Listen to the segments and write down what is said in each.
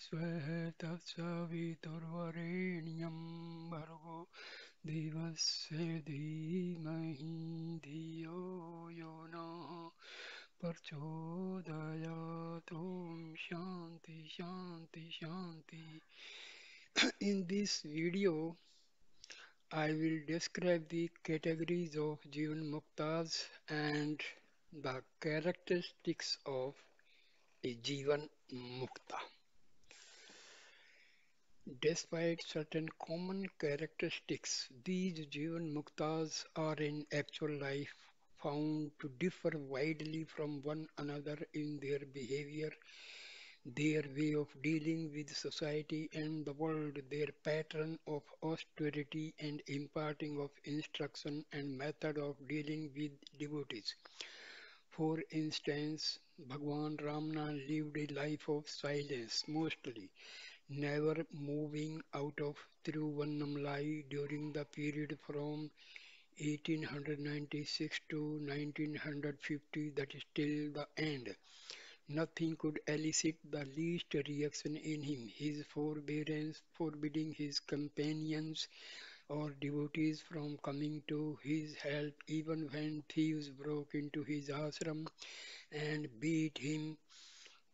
स्वः तत्सवितुर्वरेण्यं भर्गो देवस्य धीमहि धियो यो नः प्रचोदयात्. Om Shanti Shanti Shanti. In this video, I will describe the categories of Jivanmuktas and the characteristics of a Jivanmukta. Despite certain common characteristics, these Jivanmuktas are in actual life found to differ widely from one another in their behavior, their way of dealing with society and the world, their pattern of austerity and imparting of instruction, and method of dealing with devotees. For instance, Bhagwan Ramana lived a life of silence mostly, never moving out of Tiruvannamalai during the period from 1896 to 1950, that is till the end. Nothing could elicit the least reaction in him. His forbearance, forbidding his companions or devotees from coming to his help even when thieves broke into his ashram and beat him,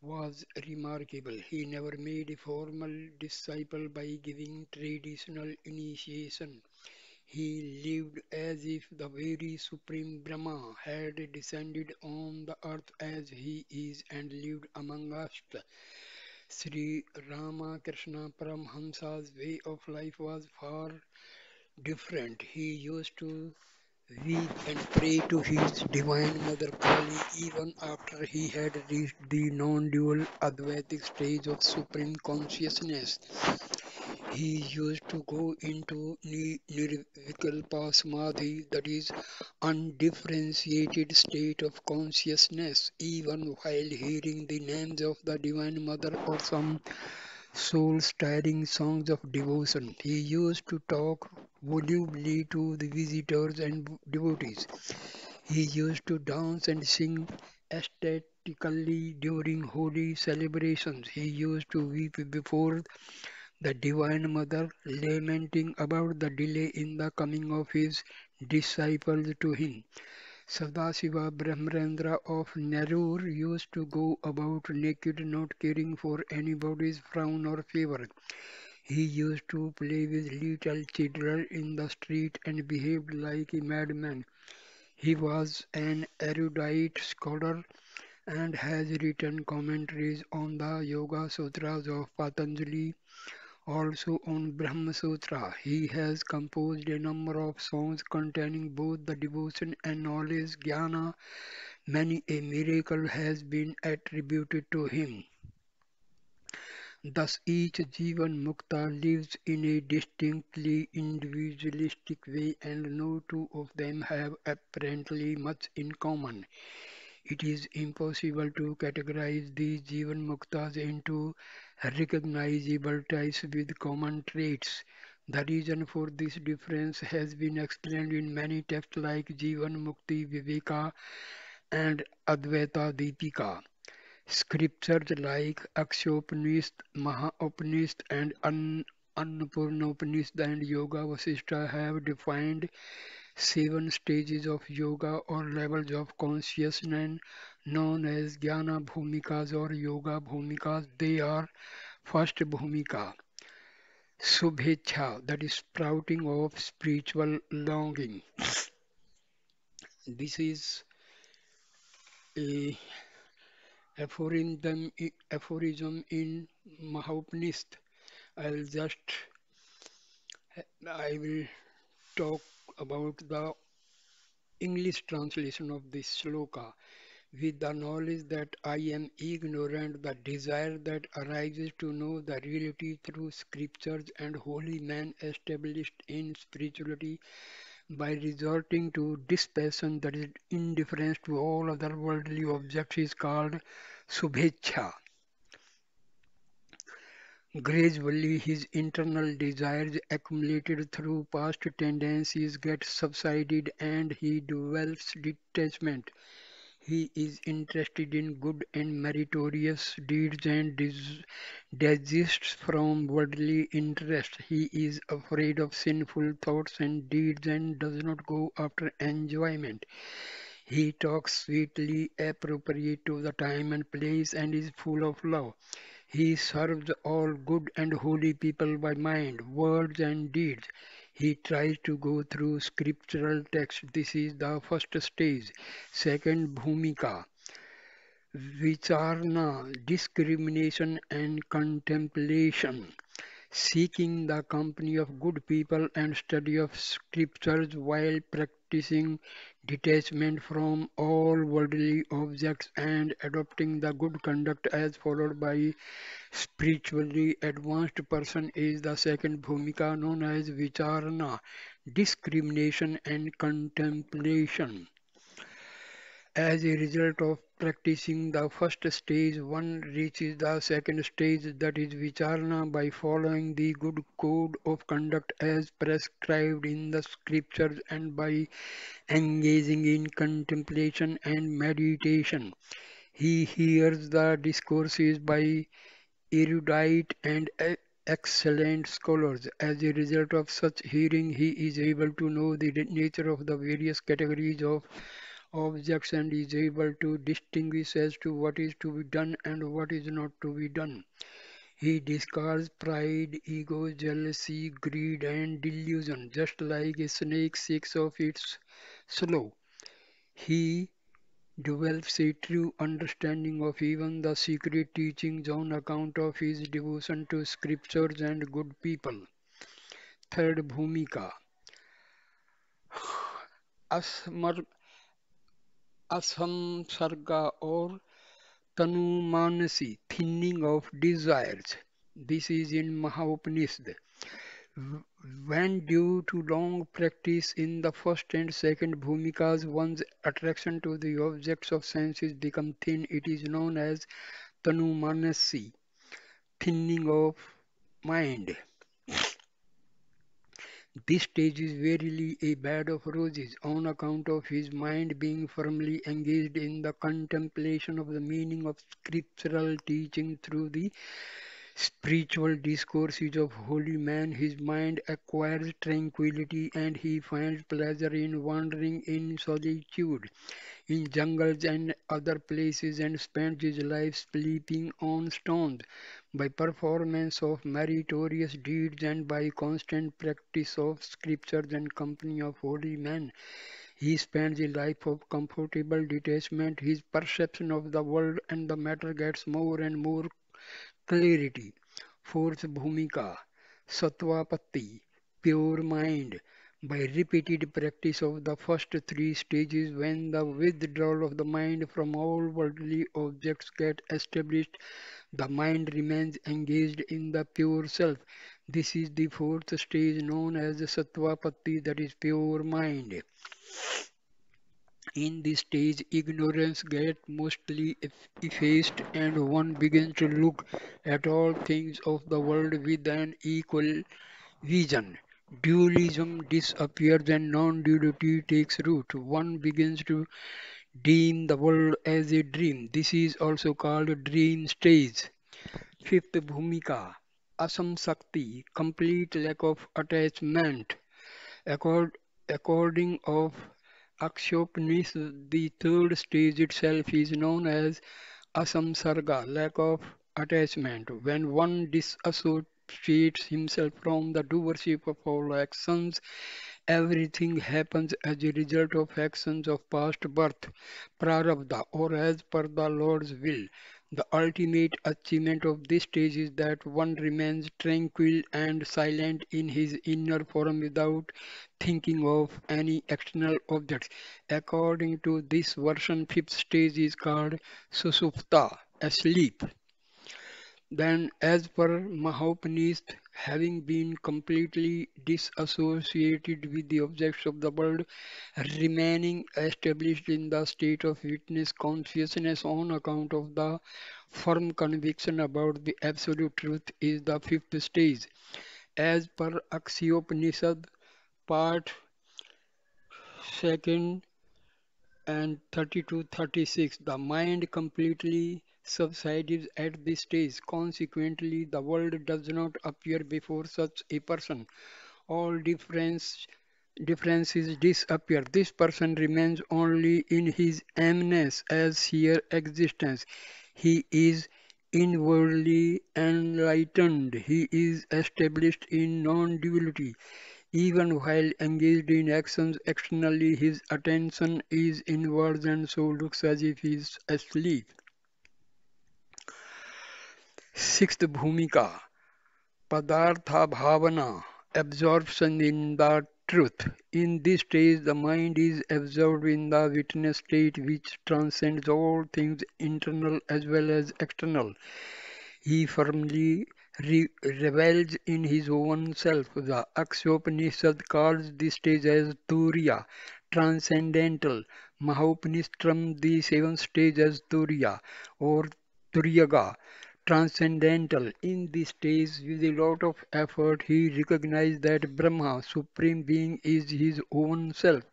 was remarkable. He never made a formal disciple by giving traditional initiation. He lived as if the very supreme Brahma had descended on the earth as he is and lived among us. Sri Ramakrishna Paramhamsa's way of life was far different. He used to weep and pray to his Divine Mother Kali even after he had reached the non-dual Advaitic stage of supreme consciousness. He used to go into nirvikalpa samadhi, that is, undifferentiated state of consciousness, even while hearing the names of the Divine Mother or some soul-stirring songs of devotion. He used to talk volubly to the visitors and devotees. He used to dance and sing ecstatically during holy celebrations. He used to weep before the Divine Mother, lamenting about the delay in the coming of his disciples to him. Sadasiva Brahmarendra of Nerur used to go about naked, not caring for anybody's frown or favor. He used to play with little children in the street and behaved like a madman. He was an erudite scholar and has written commentaries on the Yoga Sutras of Patanjali, also on Brahma Sutra. He has composed a number of songs containing both the devotion and knowledge jnana. Many a miracle has been attributed to him. Thus each Jivan Mukta lives in a distinctly individualistic way and no two of them have apparently much in common. It is impossible to categorize these Jivan Muktas into recognizable types with common traits. The reason for this difference has been explained in many texts like Jivan Mukti Viveka and Advaita Deepika. Scriptures like Akshopanishad, Mahaopanishad, and Annapurnopanishad and Yoga Vasishtha have defined 7 stages of yoga or levels of consciousness known as Jnana Bhumikas or Yoga Bhumikas. They are: first Bhumika, Subhecha, that is sprouting of spiritual longing. This is a aphorism in Mahopanishad. I will talk about the English translation of this shloka. With the knowledge that I am ignorant, the desire that arises to know the reality through scriptures and holy men established in spirituality by resorting to dispassion, that is indifference to all other worldly objects, is called subhecha. Gradually, his internal desires accumulated through past tendencies get subsided and he develops detachment. He is interested in good and meritorious deeds and desists from worldly interest. He is afraid of sinful thoughts and deeds and does not go after enjoyment. He talks sweetly, appropriate to the time and place, and is full of love. He serves all good and holy people by mind, words, and deeds. He tries to go through scriptural text. This is the first stage. Second, bhumika, vicharna, discrimination and contemplation. Seeking the company of good people and study of scriptures while practicing detachment from all worldly objects and adopting the good conduct as followed by spiritually advanced person is the second bhumika known as vicharana, discrimination and contemplation. As a result of practicing the first stage, one reaches the second stage, that is vicharana, by following the good code of conduct as prescribed in the scriptures and by engaging in contemplation and meditation. He hears the discourses by erudite and excellent scholars. As a result of such hearing, he is able to know the nature of the various categories of objects and is able to distinguish as to what is to be done and what is not to be done. He discards pride, ego, jealousy, greed, and delusion, just like a snake seeks of its slough. He develops a true understanding of even the secret teachings on account of his devotion to scriptures and good people. Third bhumika, asmar, asamsarga or tanumanasi, thinning of desires. This is in Mahaupanishad. W- When due to long practice in the first and second bhumikas, one's attraction to the objects of senses become thin. It is known as tanumanasi, thinning of mind. This stage is verily a bed of roses on account of his mind being firmly engaged in the contemplation of the meaning of scriptural teaching through the spiritual discourses of holy men. His mind acquires tranquility and he finds pleasure in wandering in solitude in jungles and other places and spends his life sleeping on stones. By performance of meritorious deeds and by constant practice of scriptures and company of holy men, he spends a life of comfortable detachment. His perception of the world and the matter gets more and more clarity. Fourth bhumika, sattvapatti, pure mind. By repeated practice of the first three stages, when the withdrawal of the mind from all worldly objects get established, the mind remains engaged in the pure self. This is the fourth stage known as sattvapatti, that is pure mind. In this stage, ignorance gets mostly effaced and one begins to look at all things of the world with an equal vision. Dualism disappears and non-duality takes root. One begins to deem the world as a dream. This is also called a dream stage. Fifth bhumika, asamsakti, complete lack of attachment. Accord, according of Akshyopanishad, the third stage itself is known as asamsarga, lack of attachment. When one disassociates himself from the doership of all actions, everything happens as a result of actions of past birth, prarabdha, or as per the Lord's will. The ultimate achievement of this stage is that one remains tranquil and silent in his inner form without thinking of any external objects. According to this version, fifth stage is called susupta, asleep. Then, as per Mahaupanishad, having been completely disassociated with the objects of the world, remaining established in the state of witness consciousness on account of the firm conviction about the absolute truth is the fifth stage. As per Akshyopanishad, part second and 32-36. The mind completely subsides at this stage. Consequently, the world does not appear before such a person. All differences disappear. This person remains only in his emness as sheer existence. He is inwardly enlightened. He is established in non-duality. Even while engaged in actions externally, his attention is inwards and so looks as if he is asleep. Sixth Bhumika, Padartha Bhavana, absorption in the truth. In this stage, the mind is absorbed in the witness state which transcends all things internal as well as external. He firmly revels in his own self. The Akshopanishad calls this stage as Turiya, transcendental. Mahopanishad the seventh stage as Turiya or Turiyaga, transcendental. In this stage, with a lot of effort, he recognized that Brahma, Supreme Being, is his own self.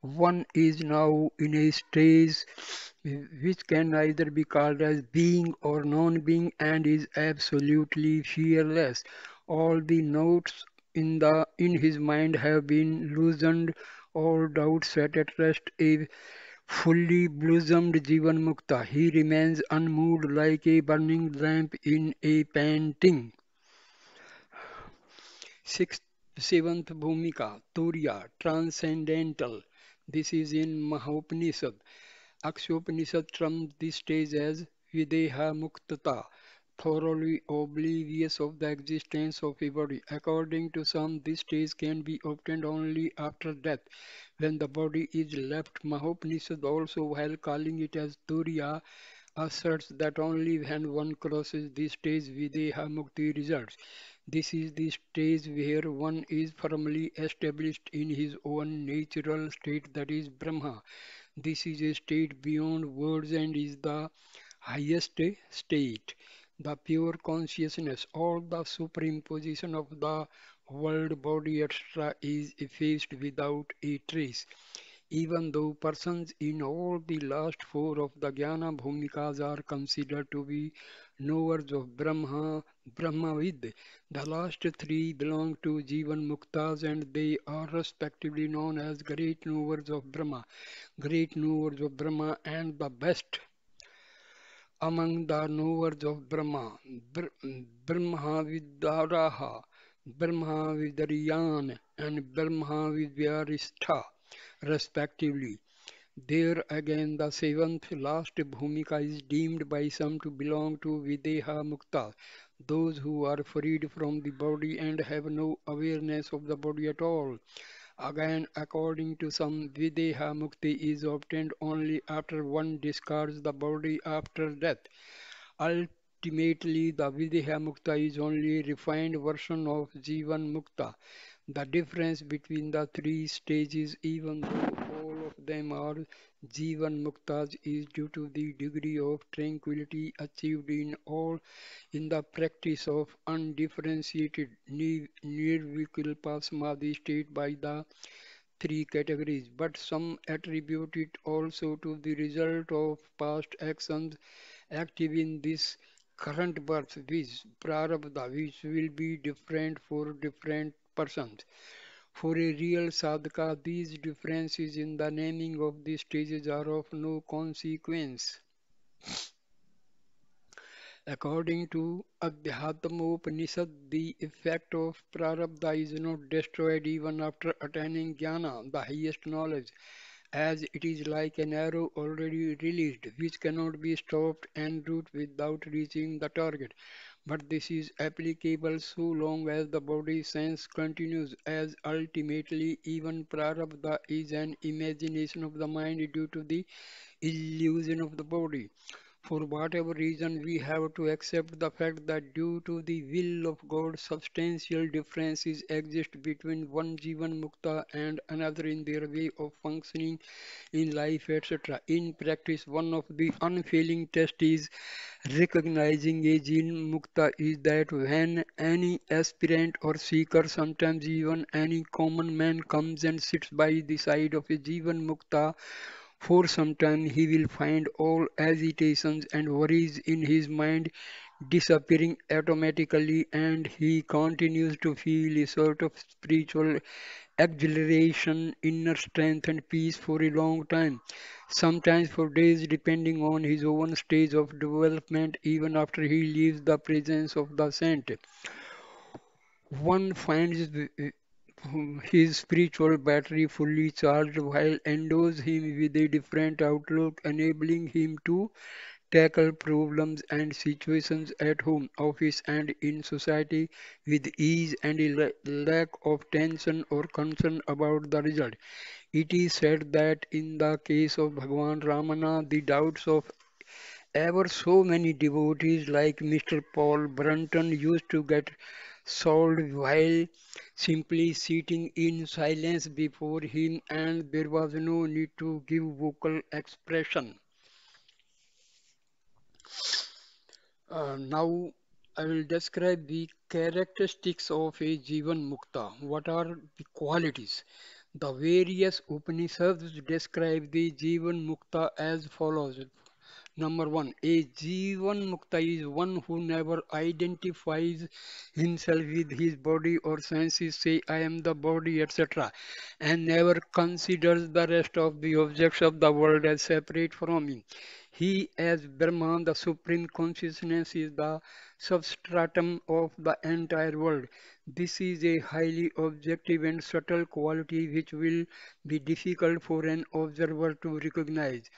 One is now in a stage which can neither be called as being or non-being and is absolutely fearless. All the notes in his mind have been loosened, all doubts set at rest. A fully blossomed Jivanmukta, he remains unmoved like a burning lamp in a painting. Sixth, seventh Bhumika, Turiya, transcendental. This is in Mahopanishad. Akshopanishad terms this stage as Videha Muktata, thoroughly oblivious of the existence of a body. According to some, this stage can be obtained only after death, when the body is left. Mahopanishad also, while calling it as Turiya, asserts that only when one crosses this stage Videha Mukti results. This is the stage where one is firmly established in his own natural state, that is Brahma. This is a state beyond words and is the highest state. The pure consciousness, all the supreme position of the world, body, etc., is effaced without a trace. Even though persons in all the last four of the Jnana Bhumikas are considered to be knowers of Brahmavid, the last three belong to Jivanmuktas and they are respectively known as great knowers of Brahma, great knowers of Brahma, and the best among the knowers of Brahma, Brahmavidaraha, Brahmavidariyan, and Brahmavidyaristha, respectively. There again, the seventh last bhumika is deemed by some to belong to Videha Mukta, those who are freed from the body and have no awareness of the body at all. Again, according to some, Videha Mukti is obtained only after one discards the body after death. Ultimately, the Videha Mukta is only a refined version of Jivan Mukta. The difference between the three stages, even though all of them are Jivan Muktas, is due to the degree of tranquility achieved in the practice of undifferentiated nirvikalpa samadhi state by the three categories. But some attribute it also to the result of past actions active in this current birth, which prarabdha, which will be different for different persons. For a real sadhaka, these differences in the naming of these stages are of no consequence. According to Adhyatmopanishad, the effect of prarabdha is not destroyed even after attaining jnana, the highest knowledge, as it is like an arrow already released, which cannot be stopped en route without reaching the target. But this is applicable so long as the body sense continues, as ultimately even prarabdha is an imagination of the mind due to the illusion of the body. For whatever reason, we have to accept the fact that due to the will of God, substantial differences exist between one Jivan Mukta and another in their way of functioning in life, etc. In practice, one of the unfailing tests is recognizing a Jivan Mukta is that when any aspirant or seeker, sometimes even any common man, comes and sits by the side of a Jivan Mukta For some time he will find all agitations and worries in his mind disappearing automatically, and he continues to feel a sort of spiritual exhilaration, inner strength, and peace for a long time, sometimes for days, depending on his own stage of development. Even after he leaves the presence of the saint, one finds his spiritual battery fully charged, while endows him with a different outlook, enabling him to tackle problems and situations at home, office, and in society with ease and a lack of tension or concern about the result. It is said that in the case of Bhagwan Ramana, the doubts of ever so many devotees like Mr. Paul Brunton used to get solved while simply sitting in silence before him, and there was no need to give vocal expression. Now I will describe the characteristics of a jivan mukta. What are the qualities? The various Upanishads describe the jivan mukta as follows. Number one, a jivan mukta is one who never identifies himself with his body or senses, say I am the body, etc., and never considers the rest of the objects of the world as separate from him. He, as Brahman, the supreme consciousness, is the substratum of the entire world. This is a highly objective and subtle quality which will be difficult for an observer to recognize.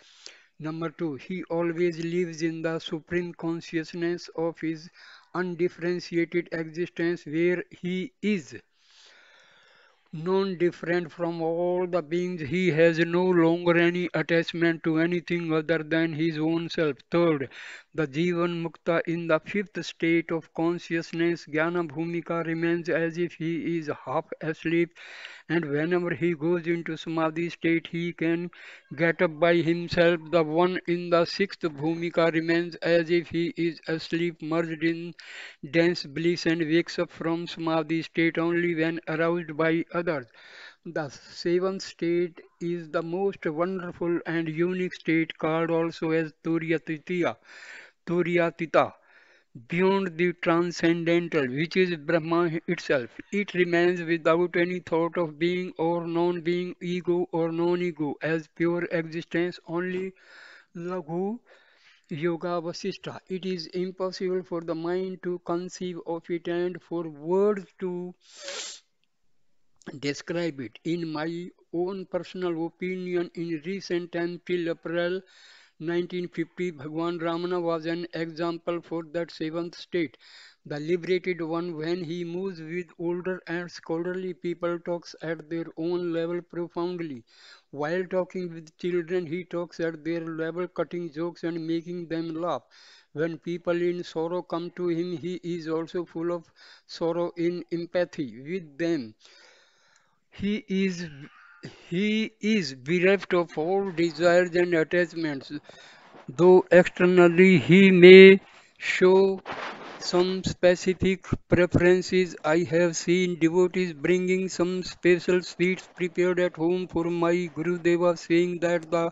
Number two, he always lives in the supreme consciousness of his undifferentiated existence, where he is non-different from all the beings. He has no longer any attachment to anything other than his own self. Third, the Jivan Mukta in the fifth state of consciousness, Jnana Bhumika, remains as if he is half asleep, and whenever he goes into Samadhi state, he can get up by himself. The one in the sixth Bhumika remains as if he is asleep, merged in dense bliss, and wakes up from Samadhi state only when aroused by others. The seventh state is the most wonderful and unique state, called also as Turyatita, beyond the transcendental, which is Brahma itself. It remains without any thought of being or non-being, ego or non-ego, as pure existence, only Laghu Yoga Vasishtha. It is impossible for the mind to conceive of it and for words to describe it. In my own personal opinion, in recent time till April 1950, Bhagwan Ramana was an example for that seventh state. The liberated one, when he moves with older and scholarly people, talks at their own level profoundly. While talking with children, he talks at their level, cutting jokes and making them laugh. When people in sorrow come to him, he is also full of sorrow in empathy with them. He is he is bereft of all desires and attachments, though externally he may show some specific preferences. I have seen devotees bringing some special sweets prepared at home for my Gurudeva, saying that the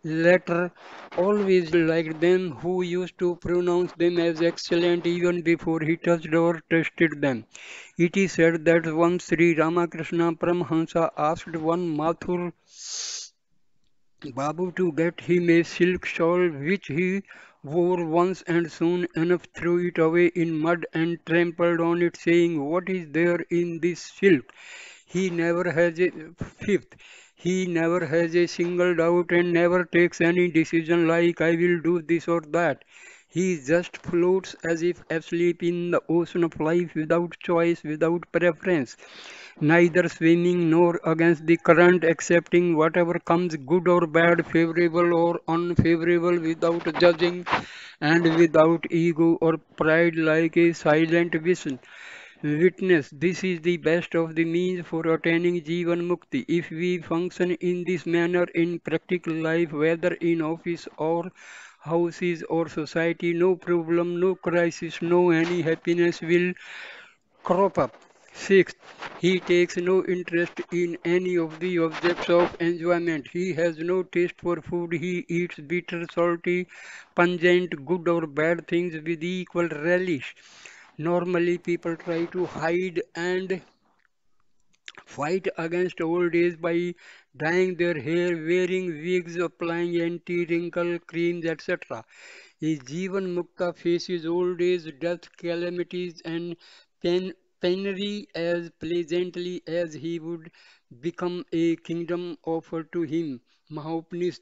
latter always liked them, who used to pronounce them as excellent even before he touched or tasted them. It is said that once Sri Ramakrishna Paramhansa asked one Mathur Babu to get him a silk shawl which he wore once, and soon enough threw it away in mud and trampled on it, saying, "What is there in this silk?" He never has a fifth. He never has a single doubt and never takes any decision like I will do this or that. He just floats as if asleep in the ocean of life, without choice, without preference, neither swimming nor against the current, accepting whatever comes, good or bad, favorable or unfavorable, without judging and without ego or pride, like a silent witness. This is the best of the means for attaining Jivan Mukti. If we function in this manner in practical life, whether in office or houses or society, no problem, no crisis, no any happiness will crop up. Sixth, he takes no interest in any of the objects of enjoyment. He has no taste for food. He eats bitter, salty, pungent, good or bad things with equal relish. Normally, people try to hide and fight against old age by dyeing their hair, wearing wigs, applying anti-wrinkle creams, etc. A Jivan Mukta faces old age, death, calamities, and pen, penury as pleasantly as he would become a kingdom offered to him. Mahopanishad,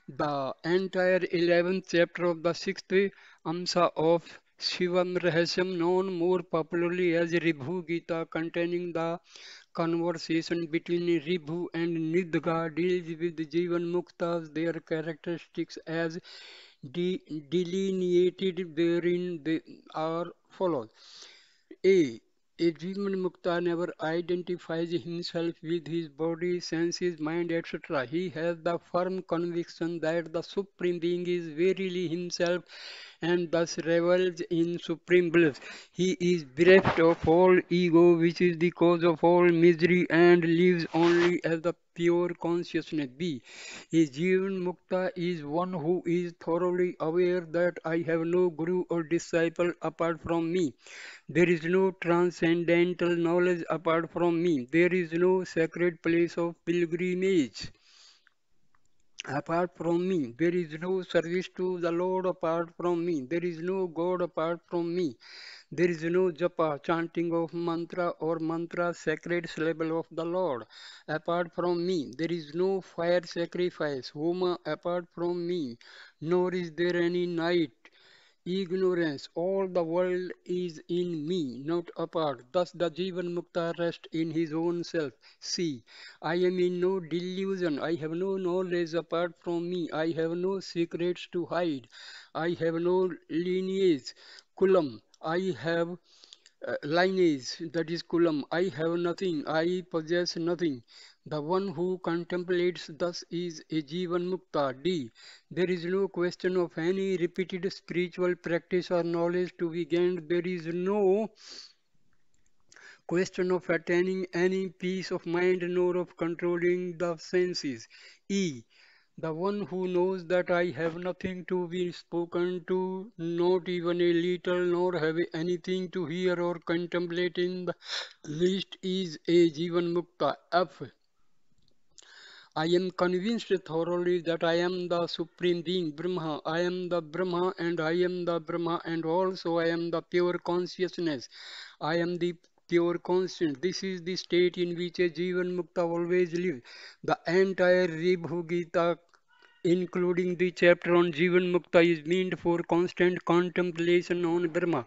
the entire 11th chapter of the 6th Amsa of Shivam Rahasyam, known more popularly as Ribhu Gita, containing the conversation between Ribhu and Nidga, deals with Jivan Muktas, their characteristics as de- delineated therein they are follows. A. A Jivanmukta never identifies himself with his body, senses, mind, etc. He has the firm conviction that the Supreme Being is verily himself and thus revels in supreme bliss. He is bereft of all ego, which is the cause of all misery, and lives only as the pure consciousness. B. A Jivan Mukta is one who is thoroughly aware that I have no guru or disciple apart from me. There is no transcendental knowledge apart from me. There is no sacred place of pilgrimage apart from me. There is no service to the Lord apart from me. There is no God apart from me. There is no japa, chanting of mantra or mantra sacred syllable of the Lord apart from me. There is no fire sacrifice, homa apart from me. Nor is there any night ignorance. All the world is in me, not apart. Thus the Jivan Mukta rests in his own self. See, I am in no delusion. I have no knowledge apart from me. I have no secrets to hide. I have no lineage. Kulam. I have lineage, that is kulam. I have nothing, I possess nothing. The one who contemplates thus is a jivan mukta. D. There is no question of any repeated spiritual practice or knowledge to be gained. There is no question of attaining any peace of mind nor of controlling the senses. E. The one who knows that I have nothing to be spoken to, not even a little, nor have anything to hear or contemplate in the least, is a Jivan Mukta. F. I am convinced thoroughly that I am the Supreme Being, Brahma. I am the Brahma and I am the Brahma and also I am the pure consciousness. I am the pure conscience. This is the state in which a Jivan Mukta always lives. The entire Ribhu Gita, including the chapter on Jivan Mukta, is meant for constant contemplation on Brahma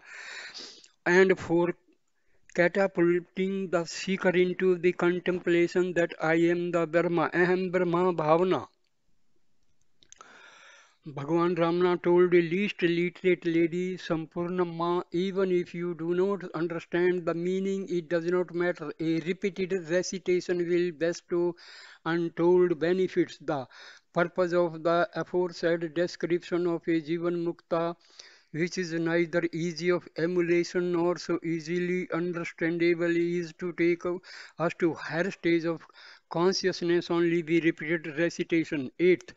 and for catapulting the seeker into the contemplation that I am the Brahma, Aham Brahma Bhavana. Bhagavan Ramana told a least literate lady, Sampurnamma, even if you do not understand the meaning, it does not matter. A repeated recitation will bestow untold benefits. The purpose of the aforesaid description of a Jivan Mukta, which is neither easy of emulation nor so easily understandable, is to take us to higher stage of consciousness only by repeated recitation. Eighth,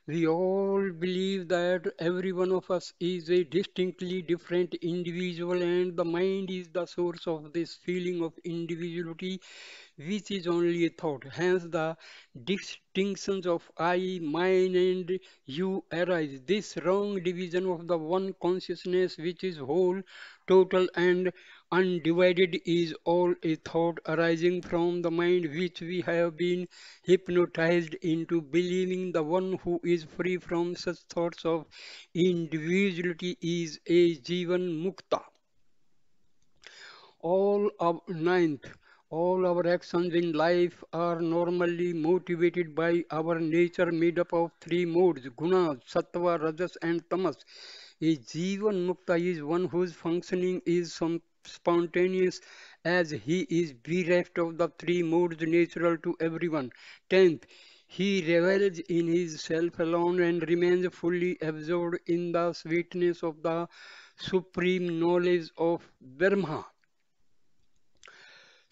we all believe that every one of us is a distinctly different individual, and the mind is the source of this feeling of individuality, which is only a thought. Hence, the distinctions of I, mine, and you arise. This wrong division of the one consciousness, which is whole, total, and undivided, is all a thought arising from the mind, which we have been hypnotized into believing the one who is free from such thoughts of individuality is a Jivan Mukta. Ninth, all our actions in life are normally motivated by our nature made up of three modes, guna, sattva, rajas, and tamas. A Jivan Mukta is one whose functioning is spontaneous as he is bereft of the three modes natural to everyone. Tenth, he revels in his self alone and remains fully absorbed in the sweetness of the supreme knowledge of Brahma.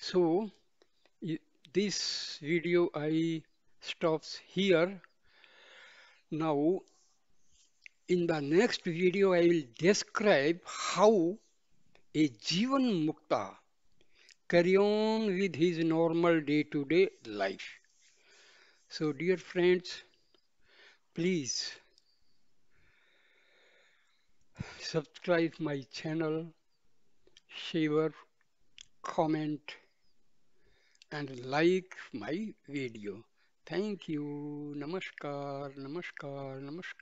So i- this video I stops here. Now in the next video I will describe how a Jivan Mukta carry on with his normal day-to-day life. So dear friends, please subscribe my channel, share, comment and like my video. Thank you. Namaskar, namaskar, namaskar.